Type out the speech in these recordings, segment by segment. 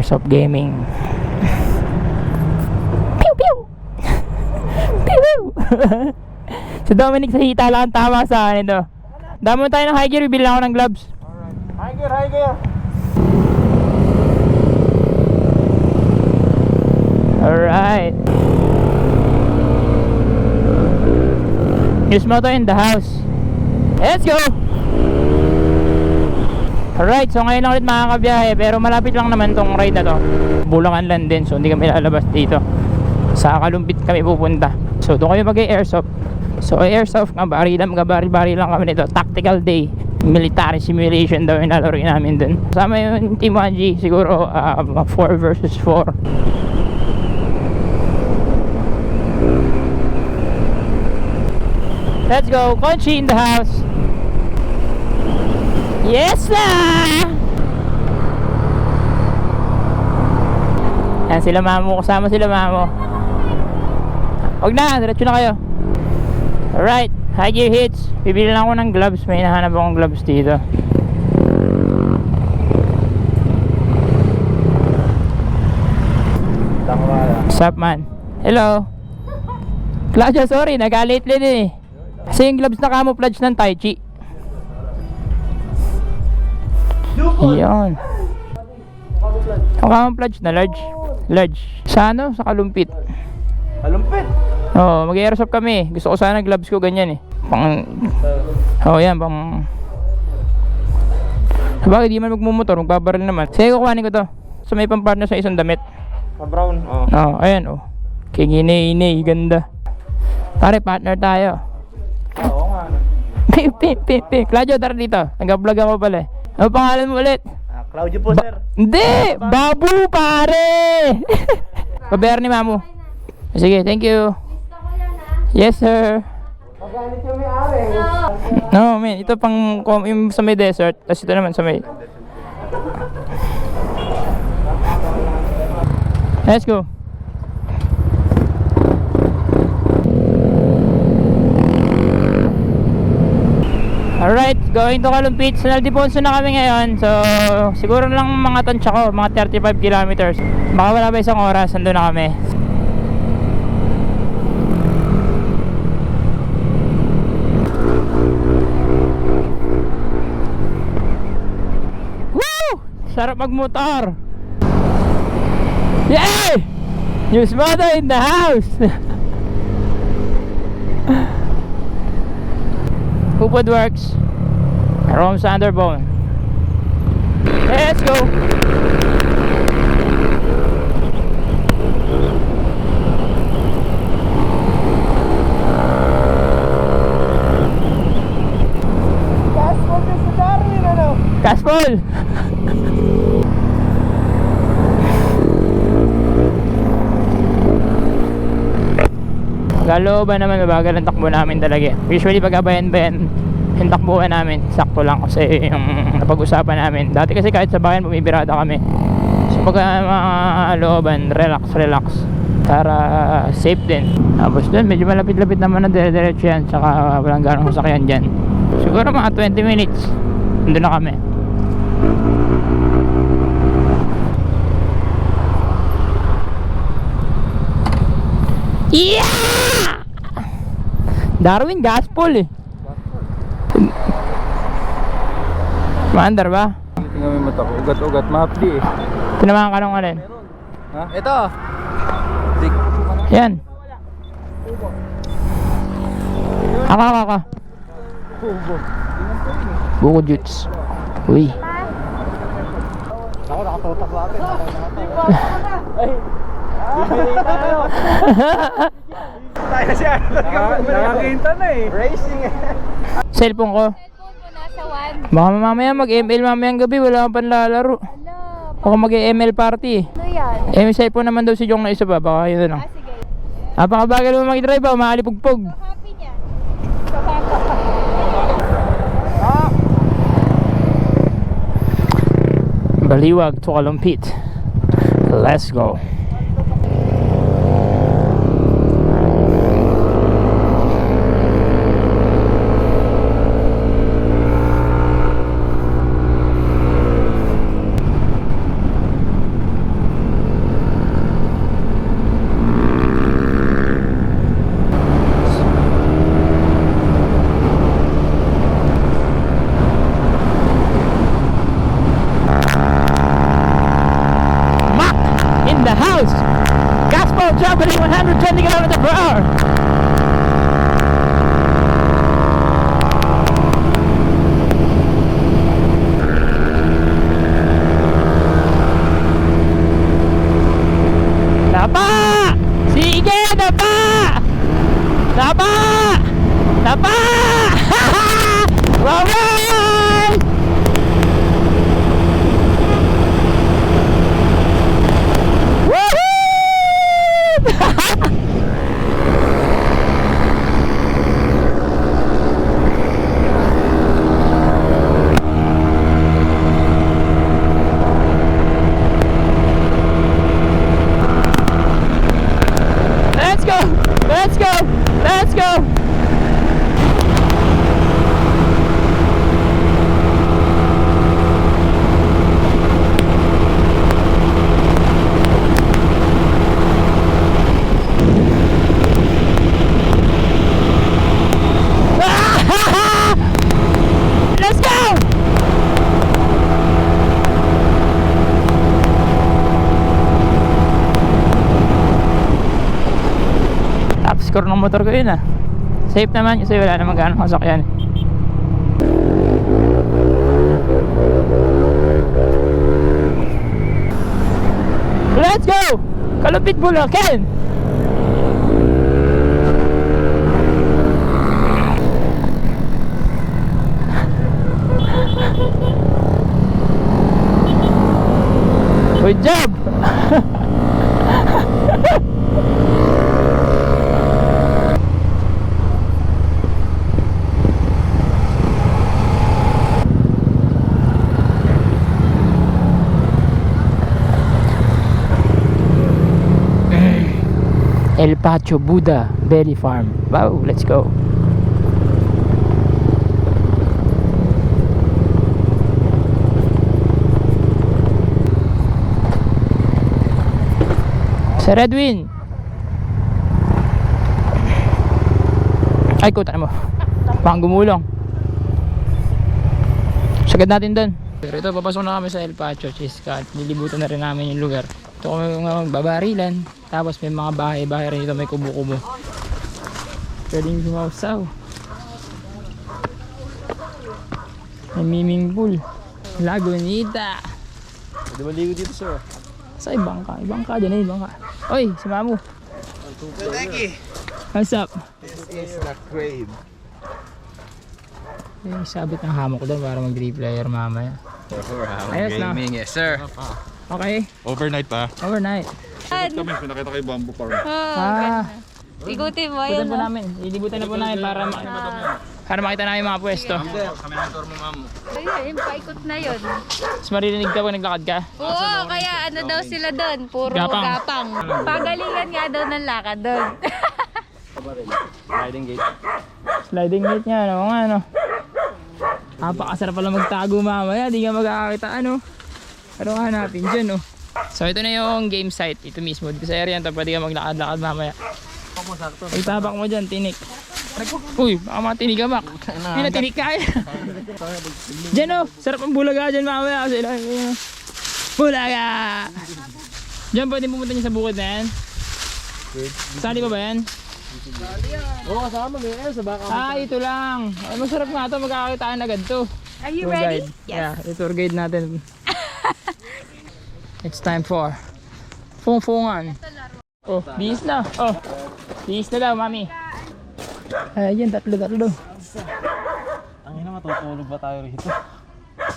Airsoft gaming. Pew pew. Pew pew. Si Dominic sa hita lang tama sa akin ito. Damo tayo ng high gear, bibili ako ng gloves. High gear. Alright. Use moto in the house. Let's go! Alright, so ngayon lang ulit makakabiyahe, pero malapit lang naman tong ride na to. Bulacan lang din, so hindi kami lalabas dito. Sa Calumpit kami pupunta. So doon kami mag-airsoft. So airsoft nga, baril lang kami nito. Tactical day, military simulation daw yung nalaroin namin dun. Kasama yung Team 1G, siguro 4 versus 4. Let's go, Conchi in the house. Yes sir! Yan sila mamo, kasama sila mamo. Huwag na, diretso na kayo. Alright, high gear hits. Bibili lang ako ng gloves, may hinahanap akong gloves dito. What's up man? Hello. Claudia, sorry, nag-late din eh. Kasi yung gloves na camouflage ng Tai Chi. Yan. Ang camouflage na large. Sa ano? Sa Calumpit. Calumpit? Oo, mag-airsoft kami. Gusto ko sana gloves ko ganyan eh. Yan, pang... Bakit di man magmumotor, magbabaril naman. Sige, kukuhanin ko to. So may pang-partner sa isang damit. Brown. Ayan Kingine, ganda. Pare, partner tayo. Oo nga. Claudio, tara dito. Nag-vlog ako pala eh. Ano pangalan mo ulit? Claudio po, sir. Hindi! Babu, pare! Pabayar ni Mamu. Sige, thank you. Yes, sir. Magalit yung may-ari. No, man. Ito pang yung sa may desert. Tapos ito naman sa may... Let's go. Alright, going to Calumpit. Sa Naldiponso na kami ngayon. So, siguro lang mga tansya ko, mga 35 kilometers. Baka wala pa isang oras, nandun na kami. Woo! Sarap magmotor. Yay! News moto in the house. Hoopwood works. Rome Sanderbone. Let's go. Gaspol din sa Darwin, ano? Gaspol. Galooban naman, mabagal ang takbo namin talaga. Usually pag bayan-bayan yung takbuhan namin, sakto lang kasi yung napag-usapan namin. Dati kasi kahit sa bayan bumibirada kami. So pag mga looban, relax para safe din. Tapos dun medyo malapit-lapit naman na dire-diretso yan, tsaka walang ganong sasakyan dyan. Siguro mga 20 minutes nandun na kami. Yeah! Darwin, gaspol eh. Maandar ba? Tingnan mo yung mata ko. Ugat-ugat. Mahapdi eh. Tinamaan ka nung alin? Ha? Ito. Dik. Yan. Aka. Bubo. Buko juts. Uy. Ako nakatutak sa akin. Ay. Bibili tayo. Tayo siya. Nakakinta na eh. Racing eh. Cellphone ko. Cellphone mo nasa 1. Baka mamaya mag-ML mamayang gabi. Wala kang panlalaro. Baka mag-ML party. Ano yan? May cellphone naman daw si Jong na isa ba? Baka yun na lang. Sige. Napakabagal mo mag-drive ba? Umakalipugpog. So happy niya. Baliwag to Calumpit. Let's go. 120 km/h. Dapa! Sige, dapa! Dapa! Dapa! Wow! Let's go! Let's go! Let's go! Let's go! Top score ng motor ko yun ah. Safe naman kasi wala namang gano'ng kasakyan. Let's go! Calumpit Bulacan! Good job! El Patio Buddha Berry Farm. Wow, let's go. Sa Redwin. Ay, kuta mo. Baka gumulong. Sagad natin doon. Pero ito, papasok na kami sa El Patio, Chisca. Nilibutan na rin namin yung lugar. Ito kami magbabarilan. Tapos may mga bahay-bahay rin dito, may kubo-kubo. Pwedeng sumausaw. May swimming pool. Lagunita. Pwede maligo dito, sir. Sa ibang ka, dyan eh, ibang ka. Oy, sama mo. Thank What's up? This is the crave. Eh, sabit ng hamok ko doon para mag-3 player mamaya. Ayos na. Gaming, yes sir. Okay, Overnight pa. overnight. Kami, pinakita kay Bamboo Farm. Ah, Ikutin mo, ikutan yun. po namin. Ilibutan na po namin para makita namin mga pwesto. Kami ng tour mo, ma'am. Ayun, paikot na yun. Mas maririnig ka pag naglakad ka. Oo, kaya ano daw sila doon? Puro Gapang. gapang. Pagalingan nga daw ng lakad doon. Sliding gate. Sliding gate nga, ano nga, ano. Napakasarap pala magtago mamaya, di ka magkakakita, ano. Ano hanapin dyan, oh. So ito na yung game site, ito mismo. Dito sa area ito, pwede ka maglakad-lakad mamaya. Ay, tabak mo dyan, tinik. Uy, baka mga tinigamak. Hindi na tinik kaya. Dyan, oh, sarap ang bulaga dyan mamaya. Kasi lang, bulaga! Dyan pwede pumunta niya sa bukid na yan. Sali pa ba yan? Oo, kasama may air sa baka. Ah, ito lang. Ay, masarap nga ito, magkakakitaan agad to. Are you Tour ready? guide. Yeah, yung tour guide natin. It's time for fung-fungan. Oh, bihis na. Oh, bihis na daw, mami. Ayun, tatlo. Ang ina, matutulog ba tayo rito?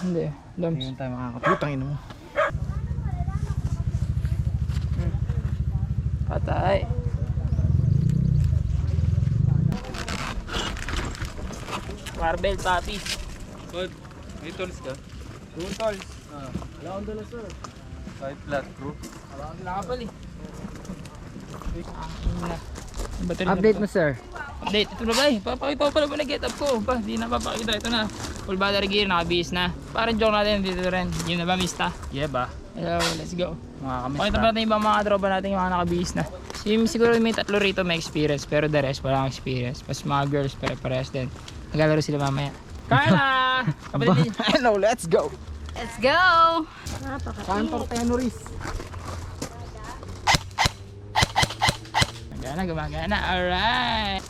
Hindi, dams. Hindi tayo makakatulog. Ang ina mo. Patay. Barbell papi. Bud, may tools ka? Doon, tolls. Wala akong dala, sir. Kahit flat crew. Wala kang lakapal eh. Battery Update na mo, sir. Update. Ito ba ba eh? Papakita ko pala ba na get up ko? Pa, di na papakita. Ito na. Full battery gear, nakabihis na. Parang joke natin dito rin. Yun na ba, mista? Yeah ba? Hello, let's go. Makakamiss Pakita pa natin yung mga tropa natin yung mga nakabihis na. Siguro may tatlo rito may experience, pero the rest walang experience. Mas mga girls pare-pares din. Naglalaro sila mamaya. Carla! Kapatid din. Hello, let's go! Let's go! Cantor Tenoris. gumagana. Alright.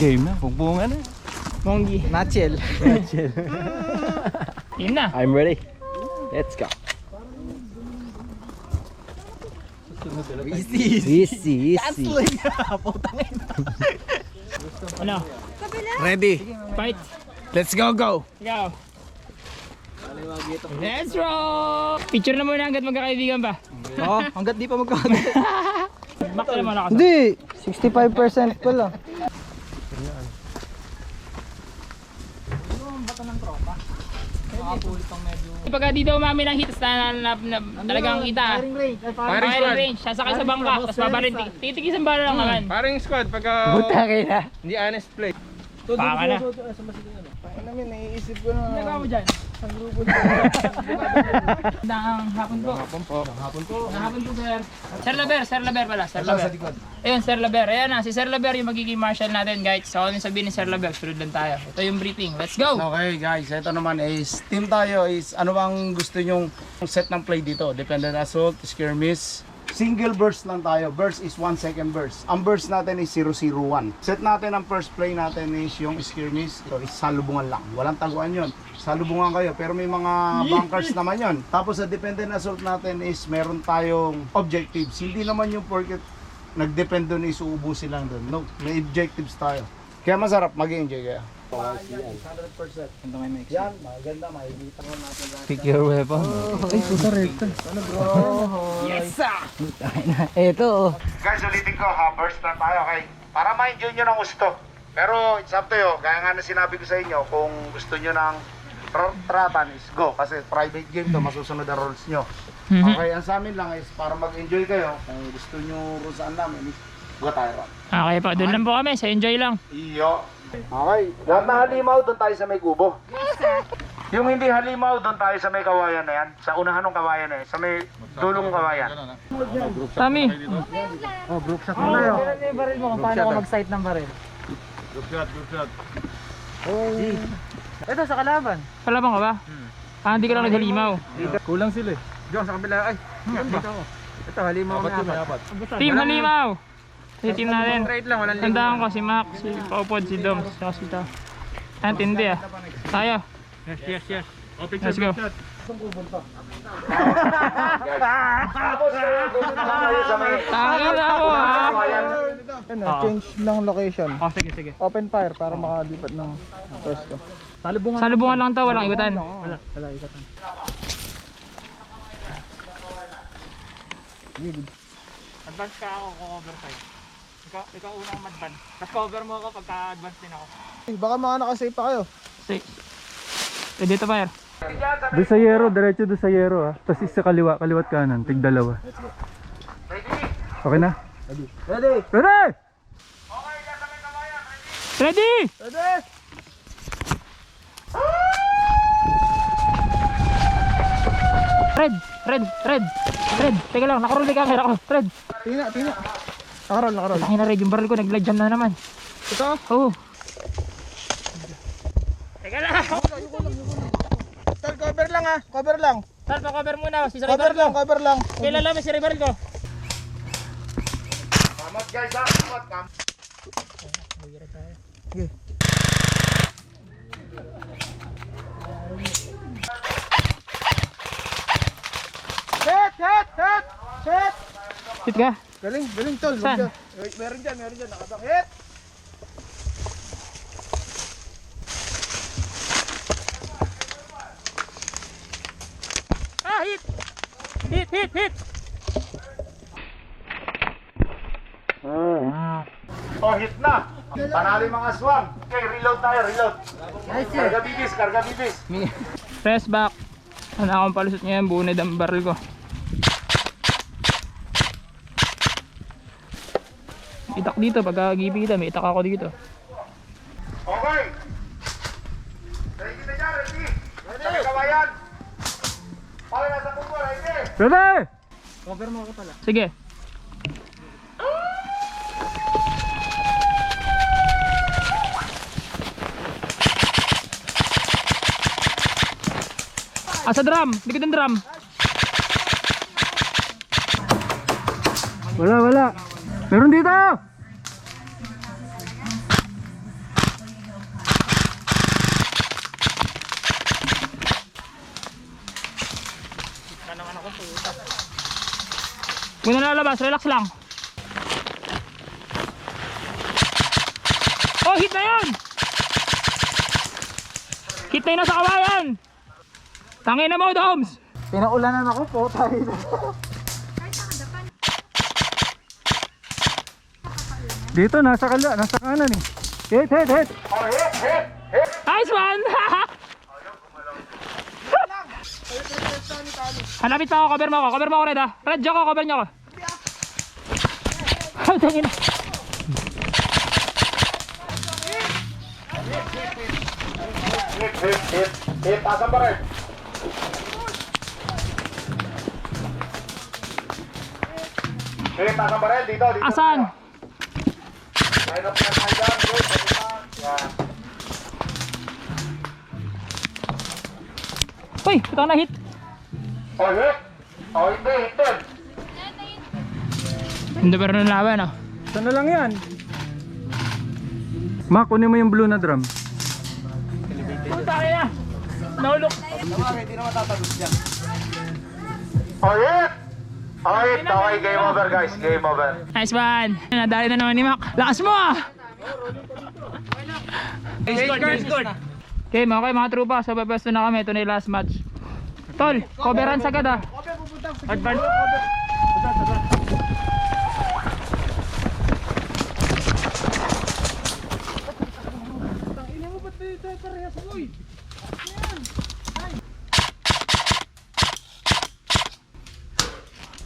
Game na, bugbungan na. Monggi. Nachel. Yun na. I'm ready. Let's go. Easy. Ano? Ready. Fight. Let's go. Ikaw. Let's roll! Picture na muna hanggat magkakaibigan pa. Oo, hanggat di pa magkakagat. Back na naman ako. Hindi, 65% pa lang. Pagka dito umami ng hits na talagang kita. Firing range. Sasakay sa bangka. Tapos babarin. Titikis ang bala lang naman. Paring squad pagka Buta kayo na. hindi honest play. Baka na. Namin, naiisip ko na. Nagawa mo dyan? Ang hapon po. Hapon po, sir. Sir Laber pala. Sir Laber. Ayun, Sir Laber. Ayan na, si Sir Laber yung magiging marshal natin, guys. So, ano yung sabihin ni Sir Laber? Sunod lang tayo. Ito yung briefing. Let's go! Okay guys, ito naman is team tayo is ano bang gusto nyong set ng play dito? Dependent assault, skirmish. Single burst lang tayo. Burst is 1 second burst. Ang burst natin is 001. Set natin ang first play natin is yung skirmish. Ito is salubungan lang. Walang taguan yon. Salubungan kayo. Pero may mga bunkers naman yon. Tapos sa dependent assault natin is meron tayong objectives. Hindi naman yung porket nag-depend doon is uubusin lang doon. No, may objectives tayo. Kaya masarap mag-enjoy kaya. 100%. Yan, maganda, makikita mo natin. Pick your weapon. Ay, puta recto. Ano bro? Yes, sir! Ito. Guys, ulitin ko ha, burst lang tayo, okay? Para ma-enjoy nyo ng gusto. Pero it's up to you, kaya nga na sinabi ko sa inyo, kung gusto nyo ng tratan is go. Kasi private game to, masusunod ang rules nyo. Okay, ang sa amin lang is para mag-enjoy kayo. Kung gusto nyo kung saan namin is go tayo. Okay po, doon lang po kami. Sa enjoy lang. Iyo. Okay, lahat ng halimaw doon tayo sa may kubo. Yung hindi halimaw doon tayo sa may kawayan na yan. Sa unahan ng kawayan na yan. Sa may dulong kawayan. Tami. Oh, group shot mo na yun. Kailan yung baril mo kung paano ako mag-sight ng baril? Group shot. Ito sa kalaban. Palabang ka ba? Hindi ka lang naghalimaw. Kulang sila eh. Diyan sa kabila. Ay, dito ako. Ito, halimaw Apat na yun, may apat. Team halimaw! Si team natin. Straight lang, walang Tandaan ko si Mac, si Paupod, si Dom, saka si Ta. Tindi ah. Tayo. Yes. Oh, picture, Let's go. shot. Tapos tayo sa may Tangin ako ah. Change ng location. Oh, sige. Open fire para makalipat ng pwesto. Salubungan lang to, walang igutan. Wala ikatan. Advance ka ako, cover sa'yo. Ikaw unang mag-advance. Tapos cover mo ako pagka-advance din ako. Baka mga nakasave pa kayo. Sige. Pwede ito, Fire. Doon sa yero, diretso doon sa yero ha. Tapos isa kaliwat kanan, tig dalawa. Okay na? Ready? Ready! Ready! Red. Teka lang, nakaroll yung camera ko. Red. Tingnan. Nakaroll. Tangin na red, yung barrel ko nag-jam na naman. Ito? Oo. Teka lang. Tal, cover lang ha. Cover lang. Sir, pa-cover muna. Si rival ko. Cover lang. Kilala mo si rival ko. Kamot guys ha, kamot. Sige. Hit! Hit ka? Galing tol. Saan? Meron dyan. Nakabang hit! Ah, hit! Hit! Oh, hit na! Panalo yung mga aswang. Okay, reload tayo. Karga bibis. Press back. Ano akong palusot ngayon, bunid ang barrel ko. Itak dito, pagka-gibi kita, may itak ako dito. Okay. Ready na dyan, ready. Ready. Kawayan. Pala nasa kubo, ready. Ready! Cover mo ako pala. Sige. Sa drum, likod ng drum. Wala. Meron dito! Muna lalabas, relax lang. Oh, hit na yun! Hit na yun na sa kawayan! Tangin na mo, Doms! Pinaulanan ako po tayo. Dito, nasa kanan eh. Hit! Nice one! Hanapit pa ako, cover mo ako Red ha. Red, dyan ko, cover nyo ako. Ay, tangin na. Hit, asan pa rin? Hit, asan pa rin? Dito. Asan? Line up na tayo dyan. Good, yan. Uy, putang na hit. Oh, hit. Oh, hindi, hit din. Hindi pero nalaban ah. Saan na lang yan? Ma, kunin mo yung blue na drum. Puta kaya. Naulok. Hindi na matatagos dyan. Oh, hit. Oh, hit. Okay, game over guys. Game over. Nice one. Nadali na naman ni Mac. Lakas mo ah. Score. Okay mga trupa. Sa pwesto na kami. Ito na yung last match. Tol, coveran sagad ah. Advance.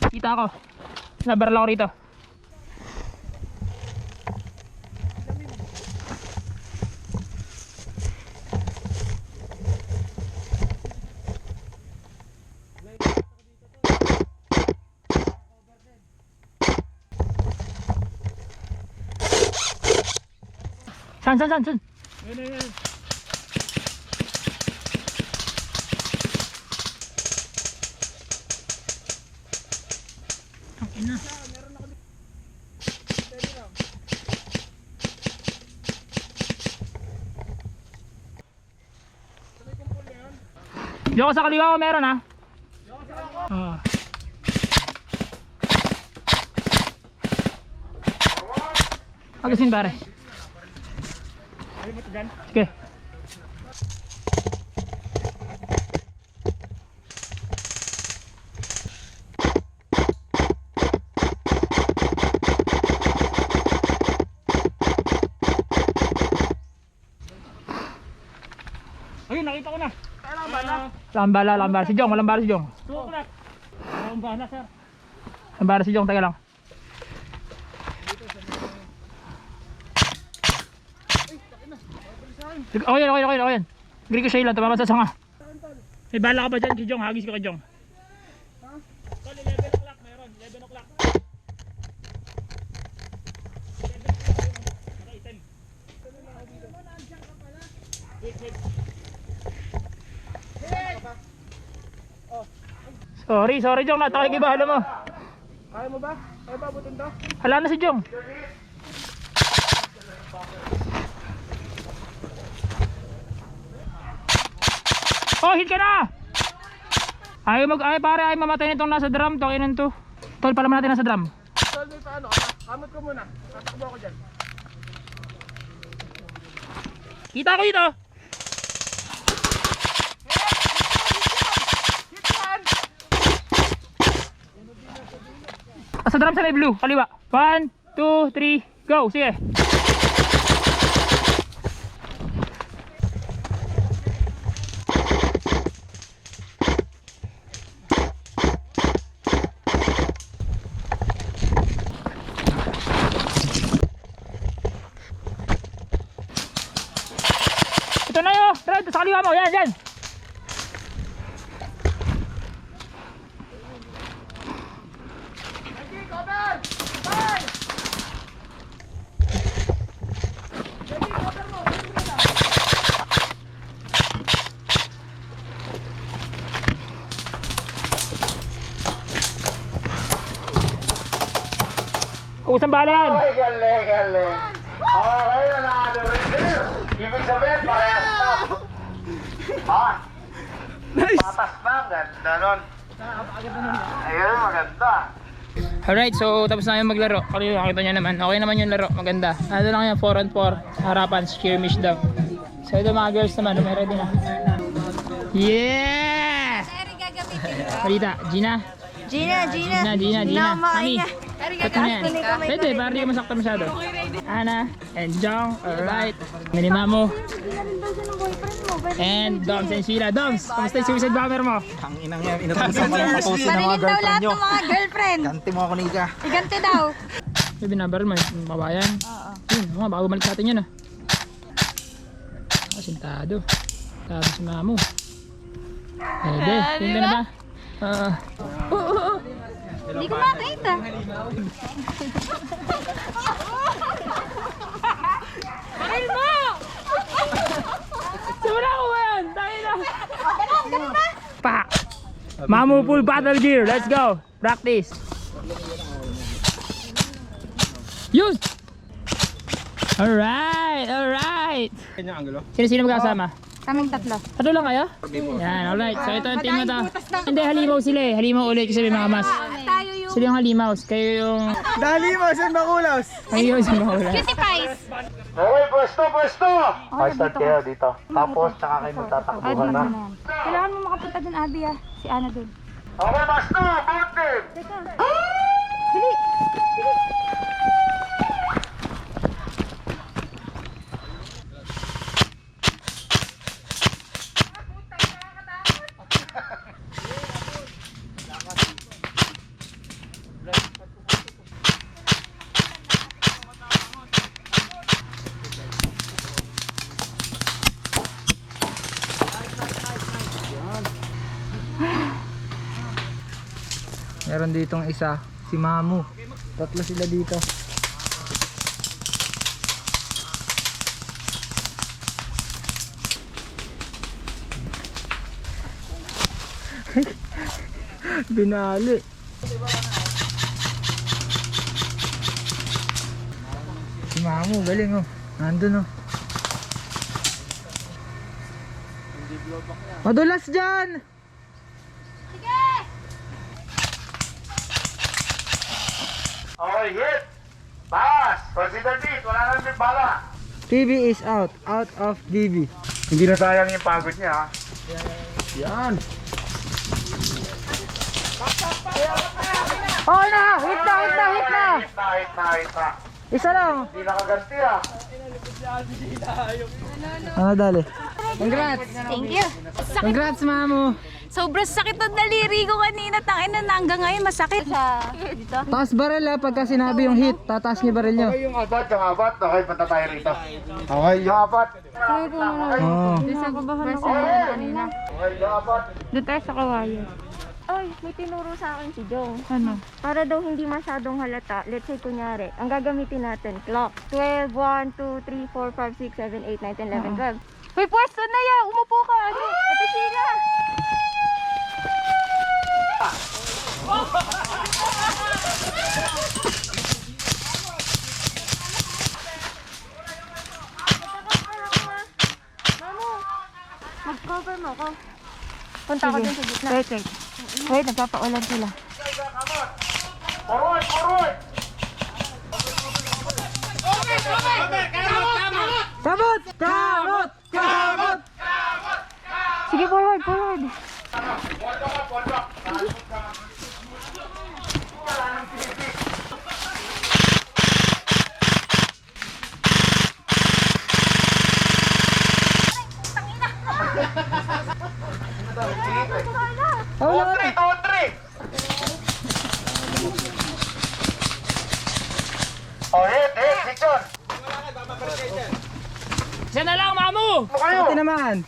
Kita ako. Nabaral ako rito. San? Diyan ko sa kaliwa ko meron ha. Agasin pare. Sige. Ayun, nakita ko na. Lambala si Jong, malambala si Jong. 2 o'clock. Lambala, sir. Lambala si Jong, taga lang. Okay yan. Ricochet lang, tumama sa sanga. May bala ka pa dyan, Jong, hagis ko kay Jong. 11 o'clock, meron. 11 o'clock. Sorry Jong, natakikibalo mo. Kaya mo ba? Kaya ba abutin to? Hala na si Jong. Oh, hit ka na! Ay pare, mamatay nitong nasa drum, tokinan to. Tol, pala natin nasa drum. Tol, may paano? Kamot ko muna. Tatakbo ako dyan. Kita ko dito. Sa drum sa may blue, kaliwa. 1, 2, 3, go. Sige. Ito na yun. Tara, sa kaliwa mo. Yan. Uusap ng bala yan. Ay, galing. Okay, nanalo rin sir. Ibig sabihin, parehas na. Ah. Nice. Patas na, ganda nun. Ayun, maganda. Alright, so tapos na yung maglaro. Kung nakita nyo naman, okay naman yung laro, maganda. Ano lang yan, 4-on-4, harapan, skirmish daw. So ito mga girls naman, may ready na. Yeah! Eri gagamitin ko. Palita, Gina. Gina. Mami. Ito na yan. Pwede, para di ka masakta masyado. Ana and Jong, alright. Minimamo. And Doms and Sheila. Doms, kamusta yung suicide bomber mo? Ang inang yan, inutusan ko lang tapusin ng mga Marinig daw girlfriend lahat nyo. ng mga girlfriend. Ganti mo ako, Nika. Iganti daw. May binabaril mo, mabayan. Oo. Yun, mga bago balik natin yun ah. Sintado. Sintado si Mamu. Pwede, pinta na ba? Hindi ko makita. Baril mo! Simula ko ba yan? Tayo na! Pak! Mamu full battle gear, let's go! Practice! Yun! Alright! Sino magkasama? Kaming tatlo. Tatlo lang kayo? Yan, alright. So ito yung team na to. Hindi, halimaw sila eh. Halimaw ulit kasi may mga mas. Tayo yung Sila yung halimaw. Kayo yung... Dali mo, saan bakulaws? Kayo yung sumahula. cutie pies. Okay, pwesto. Okay, start kayo dito. Tapos, tsaka kayo magtatakbuhan na. Kailangan mo makapunta dun, Abby ah. Si Ana dun. Okay, Basto, butin! Dali! Meron ditong isa, si Mamu. Tatlo sila dito. Binali. Si Mamu, galing oh. Nandun oh. Madulas dyan! Okay, hit! Pass! Consider this, wala na rin bala. TV is out of DB. Hindi na sayang yung pagod niya ha. Yan! Oh na! Hit na! Hit na. Isa lang! Hindi nakaganti ha. Ano dali? Congrats! Thank you. Congrats, Mamu! Sobrang sakit ng daliri ko kanina. Tangina na hanggang ngayon masakit. Dito? Taas baril ha, pagka sinabi yung hit, tataas niyo baril nyo. Okay, yung apat. Okay, punta tayo rito. Okay, yung apat. Oo. Kabahan ako kanina. Okay, yung apat. Doon tayo sa kawayan. Ay, may tinuro sa akin si Jong. Ano? Para daw hindi masyadong halata, let's say kunyari, ang gagamitin natin, clock. 12, 1, 2, 3, 4, 5, 6, 7, 8, 9, 10, 11, 12. Hoy, pwesto na yan! Umupo ka! Ano? Ate Sheila! Mamu, mag-cover mo ako. Punta ako dun sa gitna. Wait, nagpapaulan sila. Forward! Kamot! Sige, forward! Oh, hit, Dixon! Isa na lang, Mamu! Pati naman!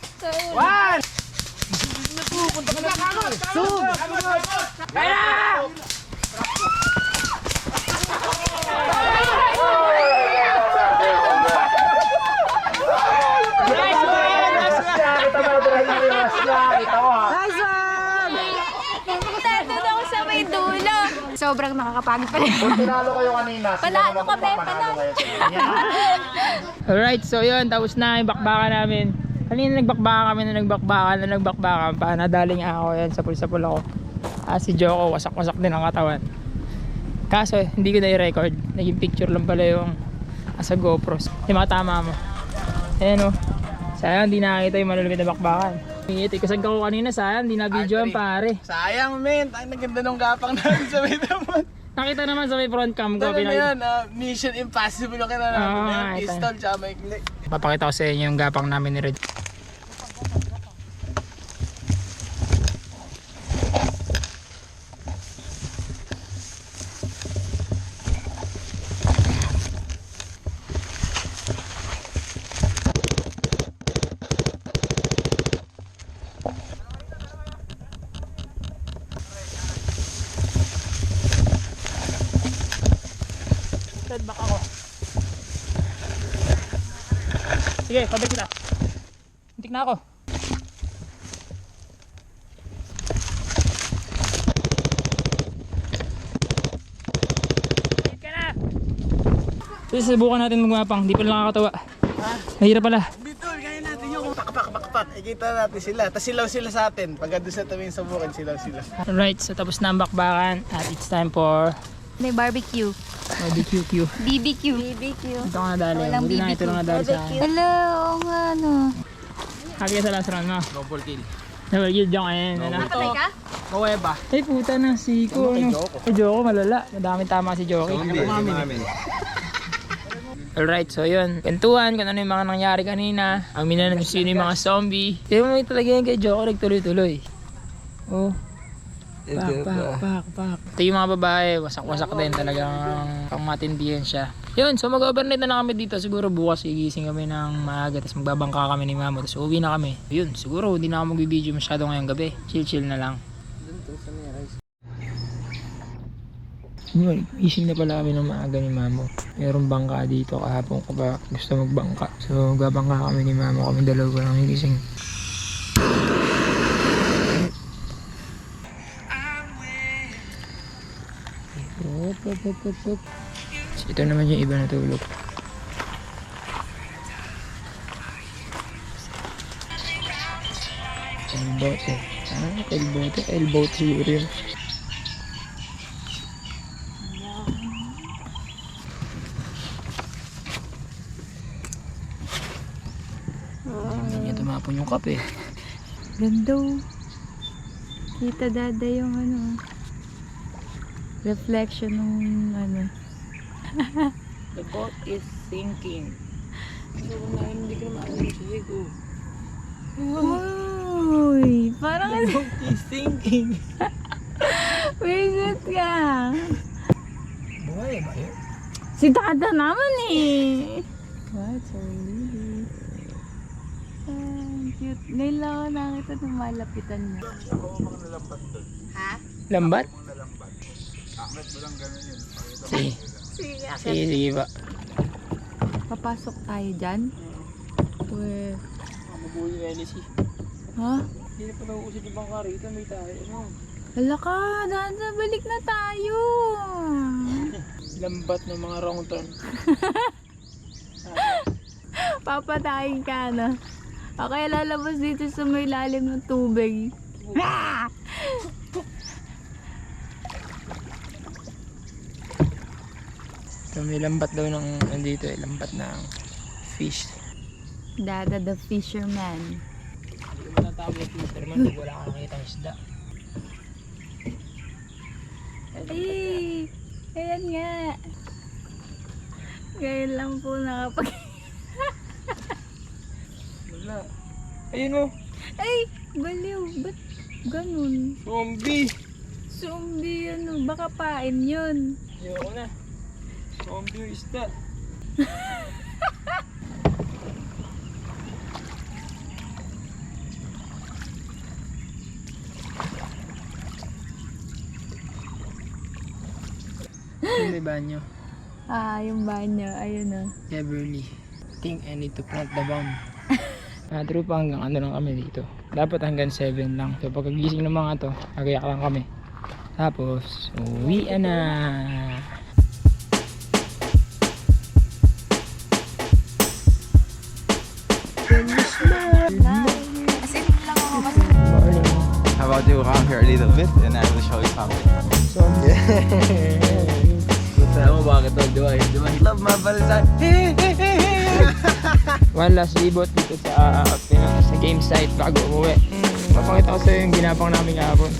Tatod ako sa may dulo. So, sobrang nakakapagod pa rin. Kung tinalo kayo kanina, sila Panalo naman kami, panalo kayo. Alright, so yun, tapos na yung bakbakan namin. Kanina nagbakbakan kami na nagbakbakan pa. Nadali nga ako yan, sapul-sapul ako. Si Joko, wasak-wasak din ang katawan. Kaso, hindi ko na i-record. Naging picture lang pala yung sa GoPro. Yung mga tama mo. Ayan o. Sayang, hindi nakakita yung malulupit na bakbakan. Kasag ko kanina, sayang, hindi na video ang pare. Sayang, men. Ang naganda ng gapang natin sa may naman. Nakita naman sa may front cam ko. Dala na yan, Mission Impossible yung kinanamin na yan. Pistol, tsaka may click. Papakita ko sa inyo yung gapang namin ni Red. Back ako. Sige, pabalik kita. Hintik na ako. Hit ka na! Susubukan natin magmapang, di pala nakakatawa. Mahirap pala. Dito, kaya natin yung pakpak. Ikita natin sila. Tapos silaw sila sa atin. Pag doon sa tabing sa bukid, silaw sila. Alright, so tapos na ang bakbakan at it's time for May barbecue. BBQ. BBQ. Ito nga nadali. Walang Buti na ito lang nadali sa akin. Hello, oo nga no. Hagi ka sa last round mo. Double kill. Double kill, diyan kayo. Patay ka? Kuweba. Ay puta na, siko. Kay Joko, malala. Madaming tama si Joko. Alright, so yun. Kwentuhan kung ano yung mga nangyari kanina. Amin na kung sino yung mga zombie. Kaya mo talaga yan kay Joko, nagtuloy-tuloy. Oh. Pak. Ito yung mga babae, wasak-wasak din talagang pangmatindihan siya. Yun, so mag-overnight na kami dito. Siguro bukas gigising kami ng maaga, tapos magbabangka kami ni Mamo, tapos uwi na kami. Yun, siguro hindi na ako mag-video masyado ngayong gabi. Chill na lang. Yun, gising na pala kami ng maaga ni Mamo. Mayroong bangka dito kahapon ko ba gusto magbangka. So magbabangka kami ni Mamo, kami dalawa lang gising. So, ito naman yung iba na tulog. Elbote. Elbote siguro yun. Hindi niya tumapon yung kape. Ganda. Kita dada yung ano. Reflection ng ano. The boat is sinking. So, hindi ko naman alam siya ko. Uy, parang The boat is sinking. Visit ka. Buhay ba yun? Si Dada naman eh. What? So really? Cute. Ngayon lang ako nakita ng malapitan niya. Ha? Lambat? Sige ba? Papasok tayo dyan? Weh. Mabuhay yung LC. Ha? Hindi na pa nauusad yung bangka rito. May tayo. Ano? Hala ka, Dada, balik na tayo. Lambat ng mga wrong turn. Papatayin ka na. Ako ay lalabas dito sa may lalim ng tubig. So, may lambat daw ng nandito eh. Lambat ng fish. Dada the fisherman. Hindi ko matatawag yung fisherman pag wala kang nakita ng isda. Ay, ayan nga. Ngayon lang po nakapag... Wala. Ayun o. Ay, baliw. Ba't ganun? Zombie. Zombie ano, baka pain yun. Ayoko na. Zombie yung isda. Yung may banyo. Yung banyo, ayun o. Beverly. Think I need to plant the bomb. Truepa hanggang ano lang kami dito. Dapat hanggang 7 lang. So pagkagising ng mga to, agayak lang kami. Tapos, uwi na. How about you come here a little bit and I will show you something. Alam mo bakit to? Do I love my balisan? One last libot dito sa gamesite bago umuwi. Papakita ko sa'yo yung ginapang namin kahapon.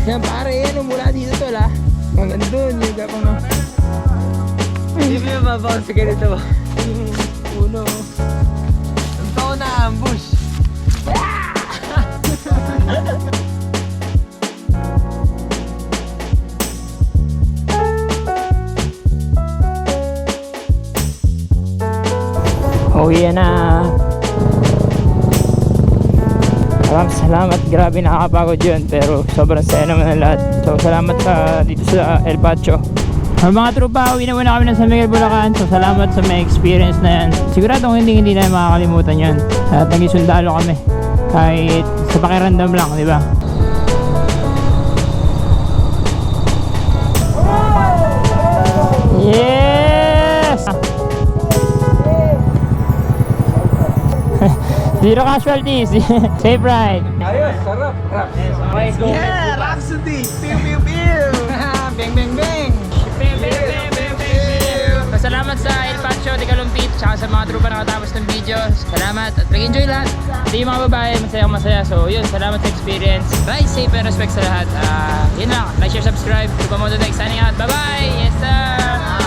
Yan pare, yan mula dito to la. Hanggang doon yung gapang na. Hindi mo yung mabounce sa ganito ba? Uno. Ang tao na ambush. Uwi na. Salamat, grabe nakakapagod yun pero sobrang saya naman ng lahat. So salamat dito sa El Patio. Mga trupa, uwi na muna kami ng San Miguel, Bulacan. So salamat sa may experience na yan. Siguradong hindi na makakalimutan yan. At naging sundalo kami kahit sa pakiramdam lang, di ba? Yes! Zero casualties. Safe ride. Ayos, sarap. Let's go. Yeah, Rhapsody! Pew pew pew! Bang bang bang. Salamat sa El Patio De Calumpit tsaka sa mga trupa na katapos ng video. Salamat at nag-enjoy lahat. Hindi yung mga babae, masaya. So yun, salamat sa experience. Bye, safe and respect sa lahat. Yun lang, like, share, subscribe. Truepa Motodeck signing out. Bye bye! Yes sir!